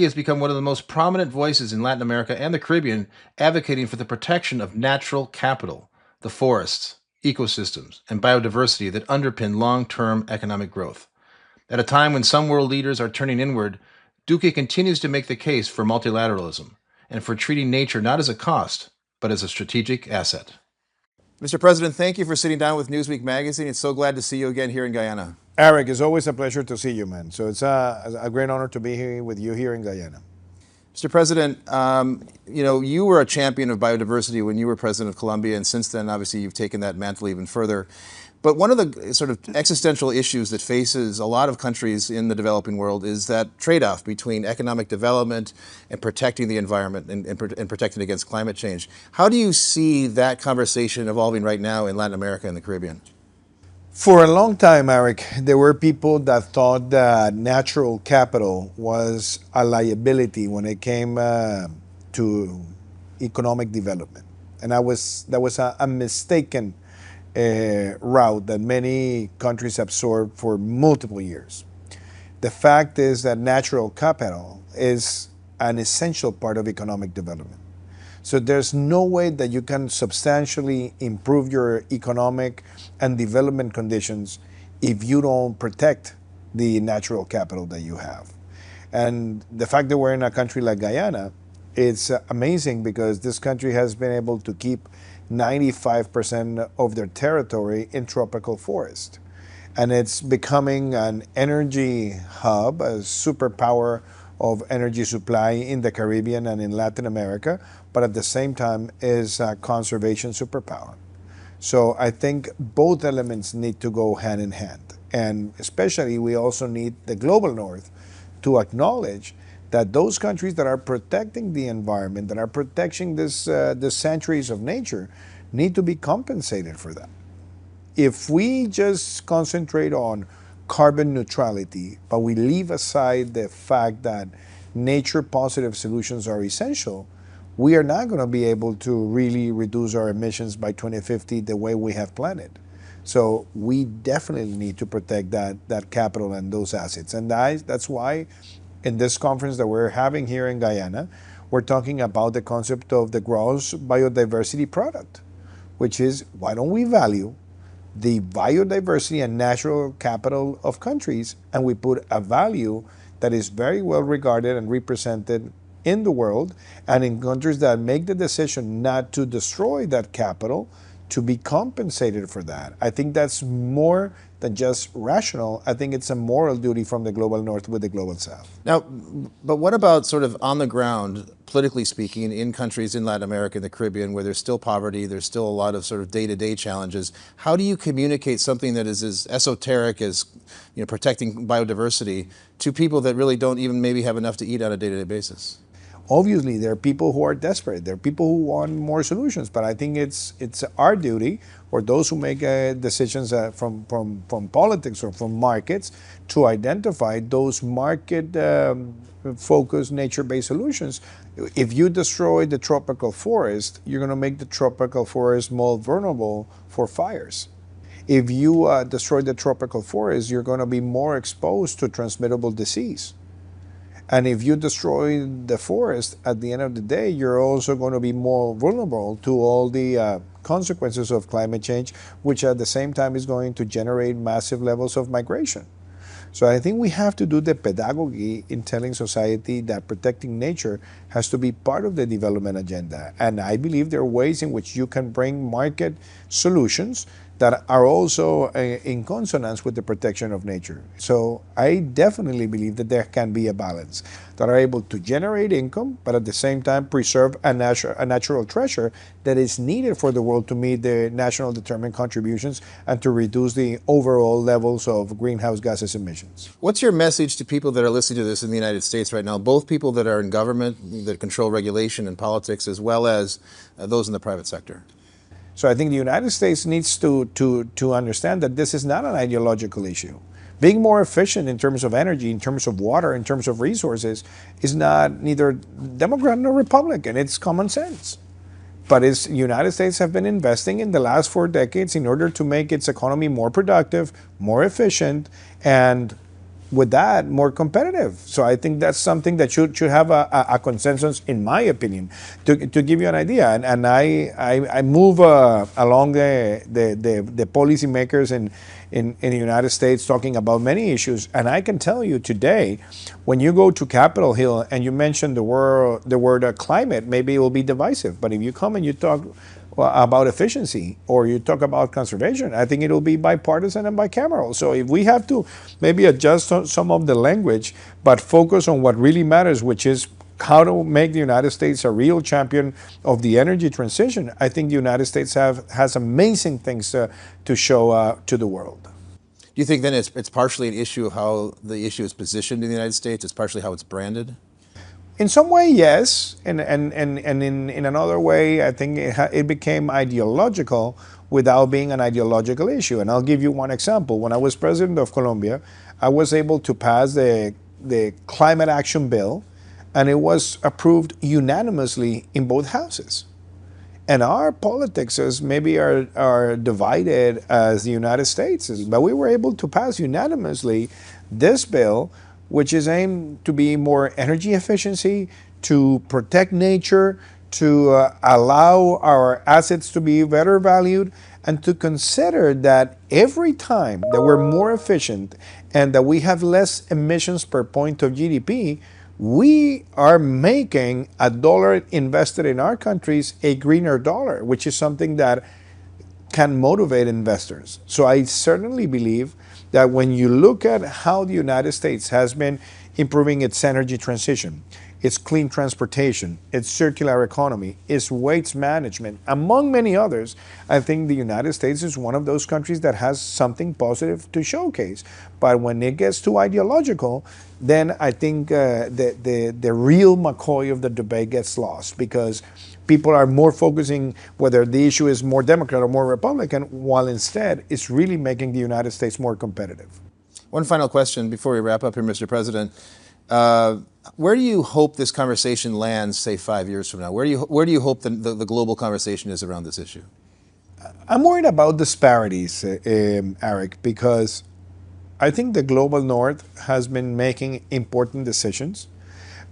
He has become one of the most prominent voices in Latin America and the Caribbean advocating for the protection of natural capital, the forests, ecosystems, and biodiversity that underpin long term economic growth. At a time when some world leaders are turning inward, Duque continues to make the case for multilateralism and for treating nature not as a cost, but as a strategic asset. Mr. President, thank you for sitting down with Newsweek magazine. It's so glad to see you again here in Guyana. Eric, it's always a pleasure to see you, man. So it's a great honor to be here with you here in Guyana. Mr. President, you were a champion of biodiversity when you were president of Colombia, and since then, obviously, you've taken that mantle even further. But one of the sort of existential issues that faces a lot of countries in the developing world is that trade-off between economic development and protecting the environment and protecting against climate change. How do you see that conversation evolving right now in Latin America and the Caribbean? For a long time, Eric, there were people that thought that natural capital was a liability when it came to economic development. And that was a mistaken route that many countries absorbed for multiple years. The fact is that natural capital is an essential part of economic development. So there's no way that you can substantially improve your economic and development conditions if you don't protect the natural capital that you have. And the fact that we're in a country like Guyana, it's amazing because this country has been able to keep 95% of their territory in tropical forest. And it's becoming an energy hub, a superpower of energy supply in the Caribbean and in Latin America, but at the same time is a conservation superpower. So I think both elements need to go hand in hand. And especially we also need the global north to acknowledge that those countries that are protecting the environment, that are protecting the centuries of nature, need to be compensated for that. If we just concentrate on carbon neutrality, but we leave aside the fact that nature positive solutions are essential, we are not going to be able to really reduce our emissions by 2050 the way we have planned it. So we definitely need to protect that capital and those assets. And that's why in this conference that we're having here in Guyana, we're talking about the concept of the gross biodiversity product, which is why don't we value the biodiversity and natural capital of countries, and we put a value that is very well regarded and represented in the world and in countries that make the decision not to destroy that capital to be compensated for that. I think that's more than just rational. I think it's a moral duty from the global north with the global south. Now, but what about sort of on the ground, politically speaking, in countries in Latin America and the Caribbean where there's still poverty, there's still a lot of sort of day-to-day challenges? How do you communicate something that is as esoteric as protecting biodiversity to people that really don't even maybe have enough to eat on a day-to-day basis? Obviously, there are people who are desperate. There are people who want more solutions. But I think it's our duty, or those who make decisions from politics or from markets, to identify those market-focused, nature-based solutions. If you destroy the tropical forest, you're going to make the tropical forest more vulnerable for fires. If you destroy the tropical forest, you're going to be more exposed to transmittable disease. And if you destroy the forest, at the end of the day, you're also going to be more vulnerable to all the consequences of climate change, which at the same time is going to generate massive levels of migration. So I think we have to do the pedagogy in telling society that protecting nature has to be part of the development agenda. And I believe there are ways in which you can bring market solutions that are also in consonance with the protection of nature. So I definitely believe that there can be a balance that are able to generate income, but at the same time preserve a natural treasure that is needed for the world to meet the national determined contributions and to reduce the overall levels of greenhouse gases emissions. What's your message to people that are listening to this in the United States right now, both people that are in government, that control regulation and politics, as well as those in the private sector? So I think the United States needs to understand that this is not an ideological issue. Being more efficient in terms of energy, in terms of water, in terms of resources is not neither Democrat nor Republican. It's common sense. But the United States have been investing in the last 4 decades in order to make its economy more productive, more efficient, and with that, more competitive. So I think that's something that should have a consensus, in my opinion. To give you an idea, and I move along the policymakers in the United States talking about many issues, and I can tell you today, when you go to Capitol Hill and you mention the word climate, maybe it will be divisive. But if you come and you talk about efficiency or you talk about conservation, I think it will be bipartisan and bicameral. So if we have to maybe adjust some of the language, but focus on what really matters, which is how to make the United States a real champion of the energy transition, I think the United States has amazing things to show to the world. Do you think then it's partially an issue of how the issue is positioned in the United States? It's partially how it's branded? In some way, yes, and in another way, I think it became ideological without being an ideological issue. And I'll give you one example. When I was president of Colombia, I was able to pass the climate action bill, and it was approved unanimously in both houses. And our politics is maybe are divided as the United States is, but we were able to pass unanimously this bill, which is aimed to be more energy efficiency, to protect nature, to allow our assets to be better valued, and to consider that every time that we're more efficient and that we have less emissions per point of GDP, we are making a dollar invested in our countries a greener dollar, which is something that can motivate investors. So I certainly believe that when you look at how the United States has been improving its energy transition, its clean transportation, its circular economy, its waste management, among many others, I think the United States is one of those countries that has something positive to showcase. But when it gets too ideological, then I think the real McCoy of the debate gets lost, because people are more focusing whether the issue is more Democrat or more Republican, while instead it's really making the United States more competitive. One final question before we wrap up here, Mr. President. Where do you hope this conversation lands, say, 5 years from now? Where do you hope the global conversation is around this issue? I'm worried about disparities, Eric, because I think the global north has been making important decisions,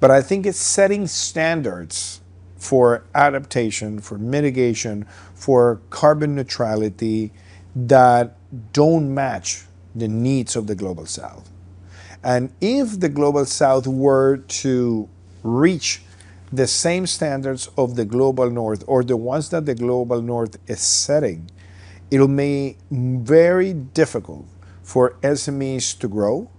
but I think it's setting standards for adaptation, for mitigation, for carbon neutrality that don't match the needs of the global south. And if the global south were to reach the same standards of the global north, or the ones that the global north is setting, it'll be very difficult for SMEs to grow.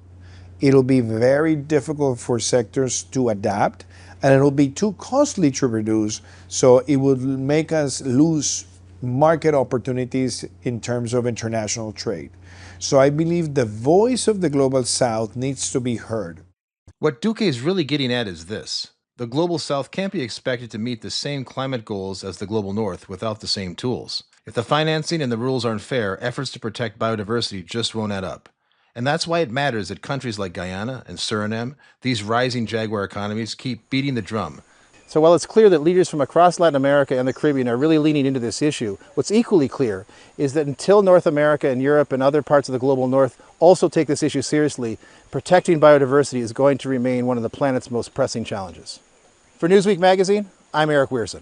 It'll be very difficult for sectors to adapt, and it'll be too costly to produce, so it would make us lose market opportunities in terms of international trade. So I believe the voice of the global south needs to be heard. What Duque is really getting at is this. The global south can't be expected to meet the same climate goals as the global north without the same tools. If the financing and the rules aren't fair, efforts to protect biodiversity just won't add up. And that's why it matters that countries like Guyana and Suriname, these rising jaguar economies, keep beating the drum. So while it's clear that leaders from across Latin America and the Caribbean are really leaning into this issue, what's equally clear is that until North America and Europe and other parts of the global north also take this issue seriously, protecting biodiversity is going to remain one of the planet's most pressing challenges. For Newsweek magazine, I'm Eric Weirson.